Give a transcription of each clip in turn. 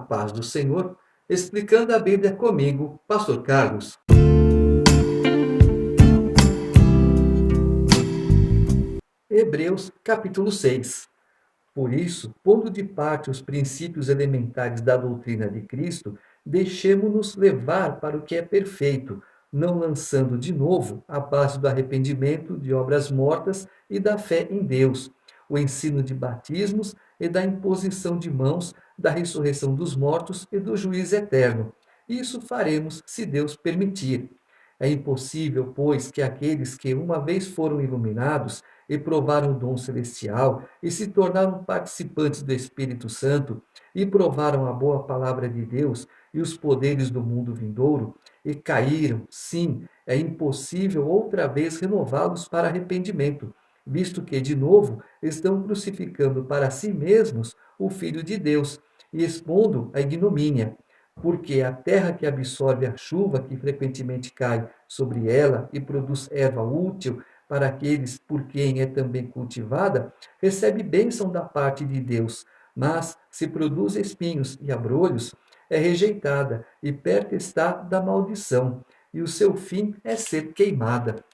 paz do Senhor, explicando a Bíblia comigo, Pastor Carlos. Hebreus capítulo 6. Por isso, pondo de parte os princípios elementares da doutrina de Cristo, deixemo-nos levar para o que é perfeito, não lançando de novo a base do arrependimento de obras mortas e da fé em Deus, o ensino de batismos e da imposição de mãos, da ressurreição dos mortos e do juízo eterno. Isso faremos se Deus permitir. É impossível, pois, que aqueles que uma vez foram iluminados e provaram o dom celestial e se tornaram participantes do Espírito Santo e provaram a boa palavra de Deus e os poderes do mundo vindouro e caíram, sim, é impossível outra vez renová-los para arrependimento, visto que, de novo, estão crucificando para si mesmos o Filho de Deus e expondo a ignomínia. Porque a terra que absorve a chuva que frequentemente cai sobre ela e produz erva útil para aqueles por quem é também cultivada, recebe bênção da parte de Deus, mas se produz espinhos e abrolhos, é rejeitada e perto está da maldição, e o seu fim é ser queimada.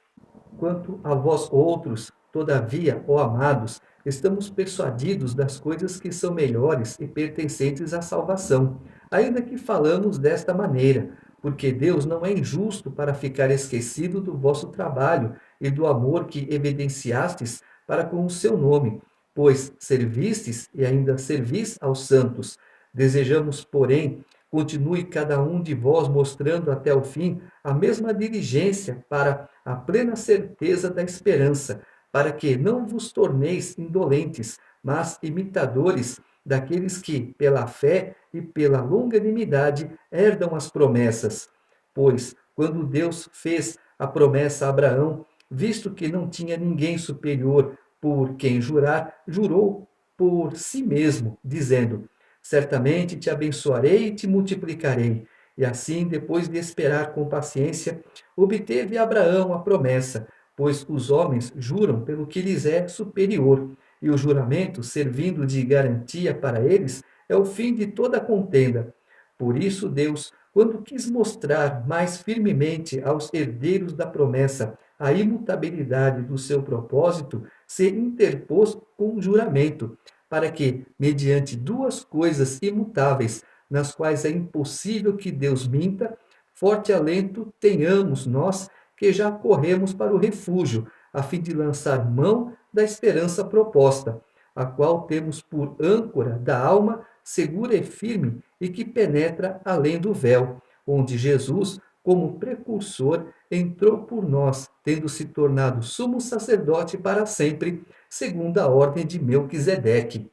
Quanto a vós outros, todavia, ó amados, estamos persuadidos das coisas que são melhores e pertencentes à salvação, ainda que falamos desta maneira, porque Deus não é injusto para ficar esquecido do vosso trabalho e do amor que evidenciastes para com o seu nome, pois servistes e ainda servis aos santos. Desejamos, porém, continue cada um de vós mostrando até o fim a mesma diligência para a plena certeza da esperança, para que não vos torneis indolentes, mas imitadores daqueles que, pela fé e pela longanimidade, herdam as promessas. Pois, quando Deus fez a promessa a Abraão, visto que não tinha ninguém superior por quem jurar, jurou por si mesmo, dizendo: certamente te abençoarei e te multiplicarei. E assim, depois de esperar com paciência, obteve Abraão a promessa, pois os homens juram pelo que lhes é superior, e o juramento, servindo de garantia para eles, é o fim de toda contenda. Por isso, Deus, quando quis mostrar mais firmemente aos herdeiros da promessa a imutabilidade do seu propósito, se interpôs com juramento, para que, mediante duas coisas imutáveis, nas quais é impossível que Deus minta, forte alento tenhamos nós que já corremos para o refúgio, a fim de lançar mão da esperança proposta, a qual temos por âncora da alma segura e firme e que penetra além do véu, onde Jesus, como precursor, entrou por nós, tendo se tornado sumo sacerdote para sempre, segundo a ordem de Melquisedeque.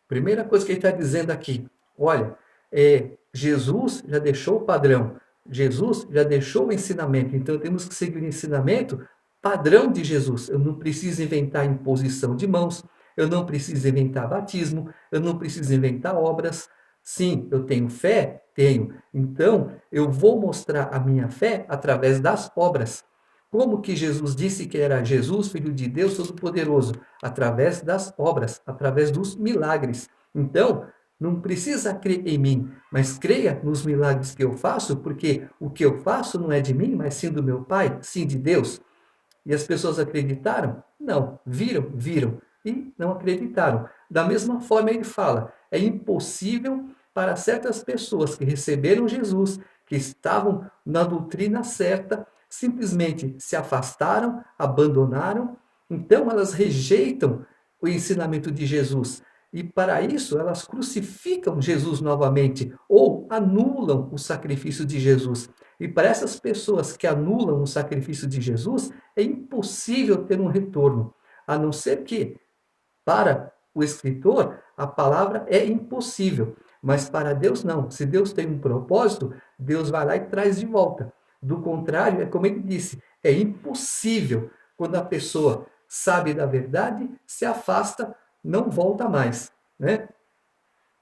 Primeira coisa que ele está dizendo aqui, olha, Jesus já deixou o padrão, Jesus já deixou o ensinamento, então temos que seguir o ensinamento padrão de Jesus. Eu não preciso inventar imposição de mãos, eu não preciso inventar batismo, eu não preciso inventar obras. Sim, eu tenho fé? Tenho. Então, eu vou mostrar a minha fé através das obras. Como que Jesus disse que era Jesus, Filho de Deus Todo-Poderoso? Através das obras, através dos milagres. Então, não precisa crer em mim, mas creia nos milagres que eu faço, porque o que eu faço não é de mim, mas sim do meu Pai, sim de Deus. E as pessoas acreditaram? Não. Viram? Viram. E não acreditaram. Da mesma forma, ele fala: é impossível para certas pessoas que receberam Jesus, que estavam na doutrina certa, simplesmente se afastaram, abandonaram, então elas rejeitam o ensinamento de Jesus. E para isso elas crucificam Jesus novamente ou anulam o sacrifício de Jesus. E para essas pessoas que anulam o sacrifício de Jesus, é impossível ter um retorno, a não ser que, para o escritor, a palavra é impossível, mas para Deus não. Se Deus tem um propósito, Deus vai lá e traz de volta. Do contrário, é como ele disse, é impossível. Quando a pessoa sabe da verdade, se afasta, não volta mais, né?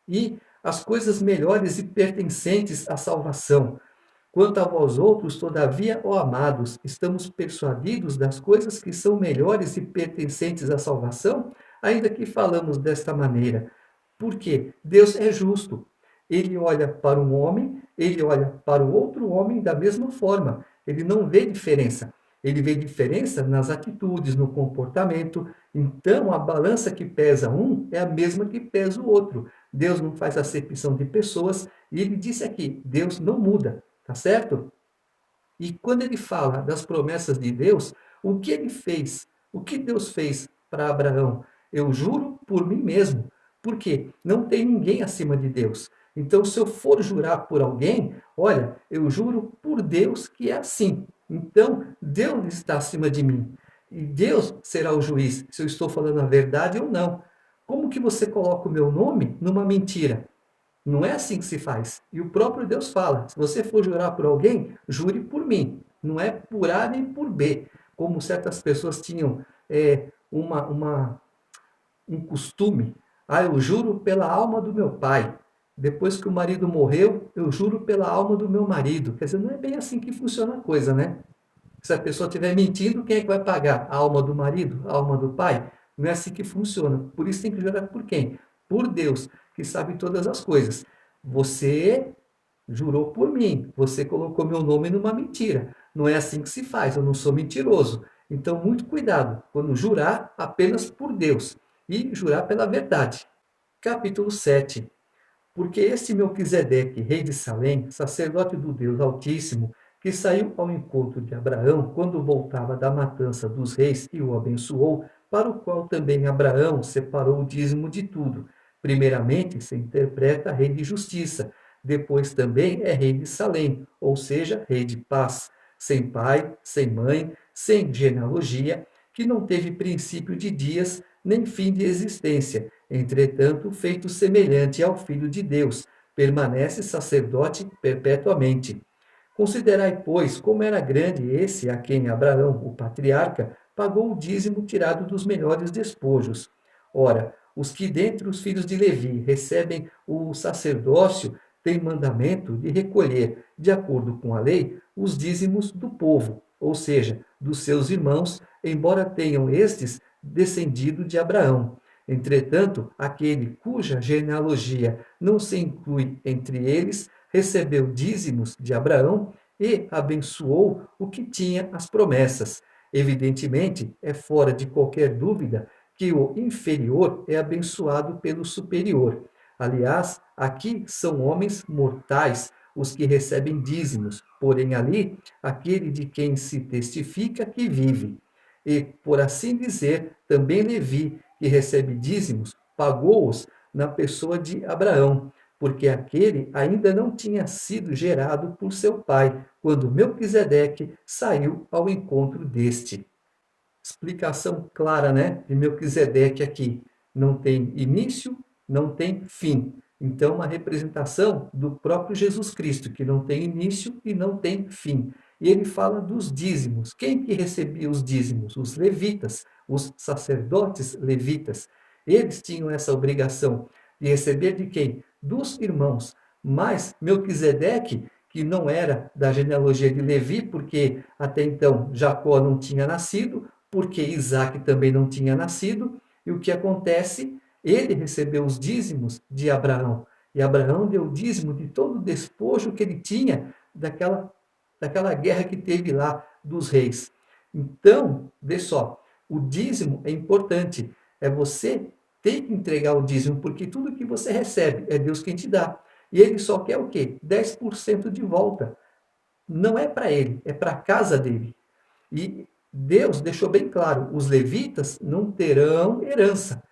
E as coisas melhores e pertencentes à salvação. Quanto a vós outros, todavia, ó amados, estamos persuadidos das coisas que são melhores e pertencentes à salvação, ainda que falamos desta maneira. Porque Deus é justo. Ele olha para um homem, ele olha para o outro homem da mesma forma. Ele não vê diferença. Ele vê diferença nas atitudes, no comportamento. Então, a balança que pesa um é a mesma que pesa o outro. Deus não faz acepção de pessoas e ele disse aqui: Deus não muda, tá certo? E quando ele fala das promessas de Deus, o que ele fez? O que Deus fez para Abraão? Eu juro por mim mesmo. Por quê? Não tem ninguém acima de Deus. Então, se eu for jurar por alguém, olha, eu juro por Deus que é assim. Então, Deus está acima de mim. E Deus será o juiz se eu estou falando a verdade ou não. Como que você coloca o meu nome numa mentira? Não é assim que se faz. E o próprio Deus fala: se você for jurar por alguém, jure por mim. Não é por A nem por B. Como certas pessoas tinham um costume. Ah, eu juro pela alma do meu pai. Depois que o marido morreu, eu juro pela alma do meu marido. Quer dizer, não é bem assim que funciona a coisa, né? Se a pessoa estiver mentindo, quem é que vai pagar? A alma do marido? A alma do pai? Não é assim que funciona. Por isso tem que jurar por quem? Por Deus, que sabe todas as coisas. Você jurou por mim, você colocou meu nome numa mentira. Não é assim que se faz, eu não sou mentiroso. Então, muito cuidado quando jurar apenas por Deus e jurar pela verdade. Capítulo 7. Porque este Melquisedeque, rei de Salém, sacerdote do Deus Altíssimo, que saiu ao encontro de Abraão quando voltava da matança dos reis e o abençoou, para o qual também Abraão separou o dízimo de tudo. Primeiramente se interpreta rei de justiça, depois também é rei de Salém, ou seja, rei de paz, sem pai, sem mãe, sem genealogia, que não teve princípio de dias, nem fim de existência, entretanto, feito semelhante ao Filho de Deus, permanece sacerdote perpetuamente. Considerai, pois, como era grande esse a quem Abraão, o patriarca, pagou o dízimo tirado dos melhores despojos. Ora, os que dentre os filhos de Levi recebem o sacerdócio têm mandamento de recolher, de acordo com a lei, os dízimos do povo, ou seja, dos seus irmãos, embora tenham estes descendido de Abraão. Entretanto, aquele cuja genealogia não se inclui entre eles, recebeu dízimos de Abraão e abençoou o que tinha as promessas. Evidentemente, é fora de qualquer dúvida que o inferior é abençoado pelo superior. Aliás, aqui são homens mortais os que recebem dízimos, porém ali, aquele de quem se testifica que vive. E, por assim dizer, também Levi, que recebe dízimos, pagou-os na pessoa de Abraão, porque aquele ainda não tinha sido gerado por seu pai, quando Melquisedeque saiu ao encontro deste. Explicação clara, né, de Melquisedeque aqui. Não tem início, não tem fim. Então, uma representação do próprio Jesus Cristo, que não tem início e não tem fim. E ele fala dos dízimos. Quem que recebia os dízimos? Os levitas, os sacerdotes levitas. Eles tinham essa obrigação de receber de quem? Dos irmãos. Mas Melquisedeque, que não era da genealogia de Levi, porque até então Jacó não tinha nascido, porque Isaac também não tinha nascido, e o que acontece? Ele recebeu os dízimos de Abraão, e Abraão deu o dízimo de todo o despojo que ele tinha daquela guerra que teve lá dos reis. Então, vê só, o dízimo é importante, é você ter que entregar o dízimo, porque tudo que você recebe é Deus quem te dá. E ele só quer o quê? 10% de volta. Não é para ele, é para a casa dele. E Deus deixou bem claro: os levitas não terão herança.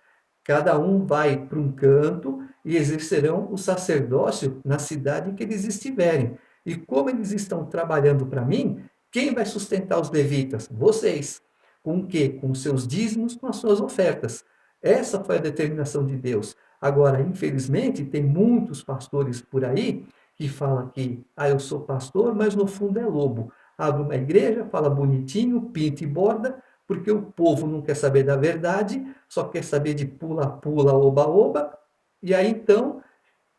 Cada um vai para um canto e exercerão o sacerdócio na cidade que eles estiverem. E como eles estão trabalhando para mim, quem vai sustentar os levitas? Vocês. Com o quê? Com os seus dízimos, com as suas ofertas. Essa foi a determinação de Deus. Agora, infelizmente, tem muitos pastores por aí que falam que, eu sou pastor, mas no fundo é lobo. Abre uma igreja, fala bonitinho, pinta e borda, porque o povo não quer saber da verdade, só quer saber de pula-pula, oba-oba, e aí então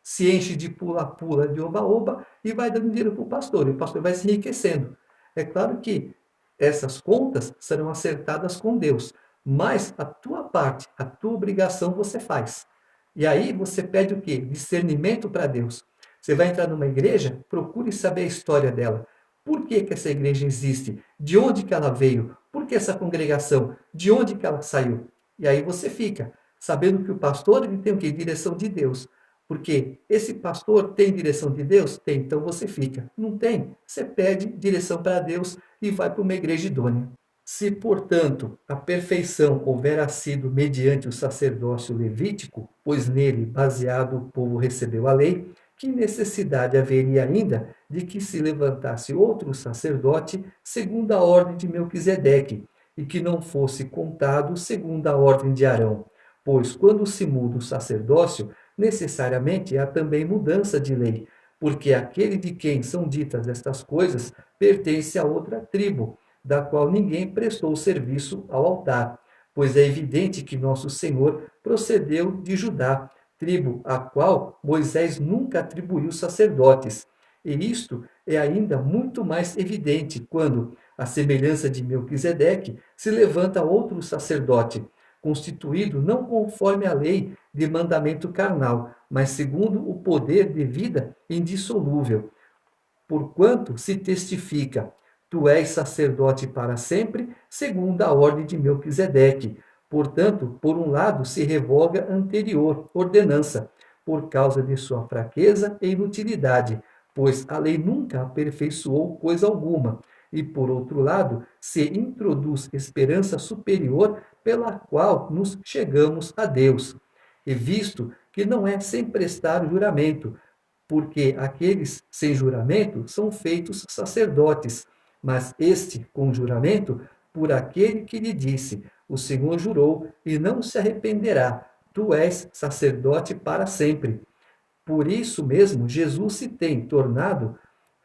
se enche de pula-pula, de oba-oba, e vai dando dinheiro para o pastor, e o pastor vai se enriquecendo. É claro que essas contas serão acertadas com Deus, mas a tua parte, a tua obrigação você faz. E aí você pede o quê? Discernimento para Deus. Você vai entrar numa igreja, procure saber a história dela. Por que, que essa igreja existe? De onde que ela veio? Por que essa congregação? De onde que ela saiu? E aí você fica sabendo que o pastor ele tem o quê? Direção de Deus. Porque esse pastor tem direção de Deus? Tem, então você fica. Não tem? Você pede direção para Deus e vai para uma igreja idônea. Se, portanto, a perfeição houvera sido mediante o sacerdócio levítico, pois nele, baseado, o povo recebeu a lei, que necessidade haveria ainda de que se levantasse outro sacerdote segundo a ordem de Melquisedeque, e que não fosse contado segundo a ordem de Arão? Pois quando se muda o sacerdócio, necessariamente há também mudança de lei, porque aquele de quem são ditas estas coisas pertence a outra tribo, da qual ninguém prestou serviço ao altar, pois é evidente que nosso Senhor procedeu de Judá, tribo a qual Moisés nunca atribuiu sacerdotes. E isto é ainda muito mais evidente quando, à semelhança de Melquisedeque, se levanta outro sacerdote, constituído não conforme a lei de mandamento carnal, mas segundo o poder de vida indissolúvel. Porquanto se testifica: tu és sacerdote para sempre, segundo a ordem de Melquisedeque. Portanto, por um lado se revoga a anterior ordenança, por causa de sua fraqueza e inutilidade, pois a lei nunca aperfeiçoou coisa alguma. E por outro lado, se introduz esperança superior pela qual nos chegamos a Deus. E visto que não é sem prestar juramento, porque aqueles sem juramento são feitos sacerdotes, mas este com juramento por aquele que lhe disse: o Senhor jurou e não se arrependerá, tu és sacerdote para sempre. Por isso mesmo, Jesus se tem tornado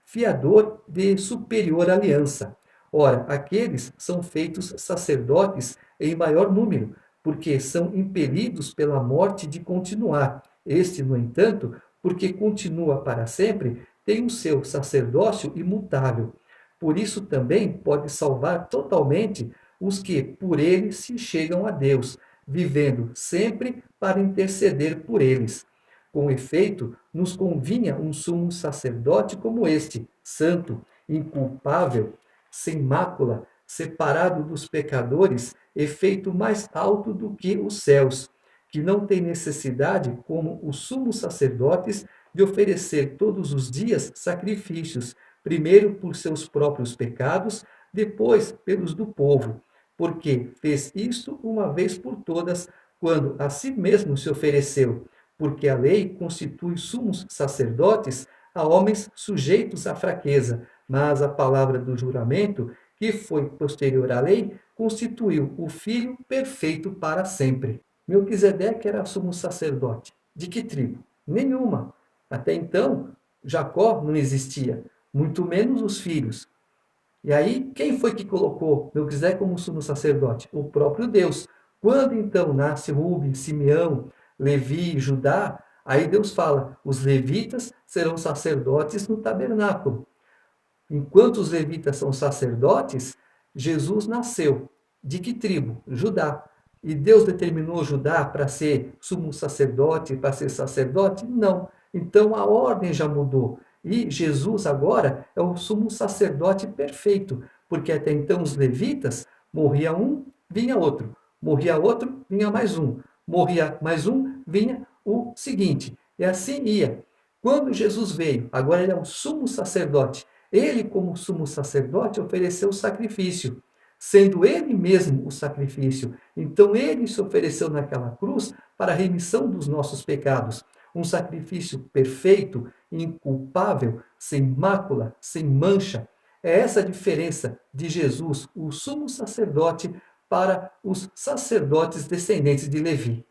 fiador de superior aliança. Ora, aqueles são feitos sacerdotes em maior número, porque são impelidos pela morte de continuar. Este, no entanto, porque continua para sempre, tem o seu sacerdócio imutável. Por isso também pode salvar totalmente os que por ele se chegam a Deus, vivendo sempre para interceder por eles. Com efeito, nos convinha um sumo sacerdote como este, santo, inculpável, sem mácula, separado dos pecadores, efeito mais alto do que os céus, que não tem necessidade, como os sumos sacerdotes, de oferecer todos os dias sacrifícios, primeiro por seus próprios pecados, depois pelos do povo, porque fez isto uma vez por todas, quando a si mesmo se ofereceu, porque a lei constitui sumos sacerdotes a homens sujeitos à fraqueza, mas a palavra do juramento, que foi posterior à lei, constituiu o Filho perfeito para sempre. Melquisedeque era sumo sacerdote. De que tribo? Nenhuma. Até então, Jacó não existia, muito menos os filhos. E aí, quem foi que colocou Melquisedeque como sumo sacerdote? O próprio Deus. Quando então nasce Rubem, Simeão, Levi, Judá, aí Deus fala: os levitas serão sacerdotes no tabernáculo. Enquanto os levitas são sacerdotes, Jesus nasceu. De que tribo? Judá. E Deus determinou Judá para ser sumo sacerdote, para ser sacerdote? Não. Então a ordem já mudou. E Jesus agora é o sumo sacerdote perfeito, porque até então os levitas morria um, vinha outro. Morria outro, vinha mais um. Morria mais um, vinha o seguinte. E assim ia. Quando Jesus veio, agora ele é o sumo sacerdote. Ele, como sumo sacerdote, ofereceu o sacrifício, sendo ele mesmo o sacrifício. Então ele se ofereceu naquela cruz para a remissão dos nossos pecados. Um sacrifício perfeito, inculpável, sem mácula, sem mancha. É essa a diferença de Jesus, o sumo sacerdote, para os sacerdotes descendentes de Levi.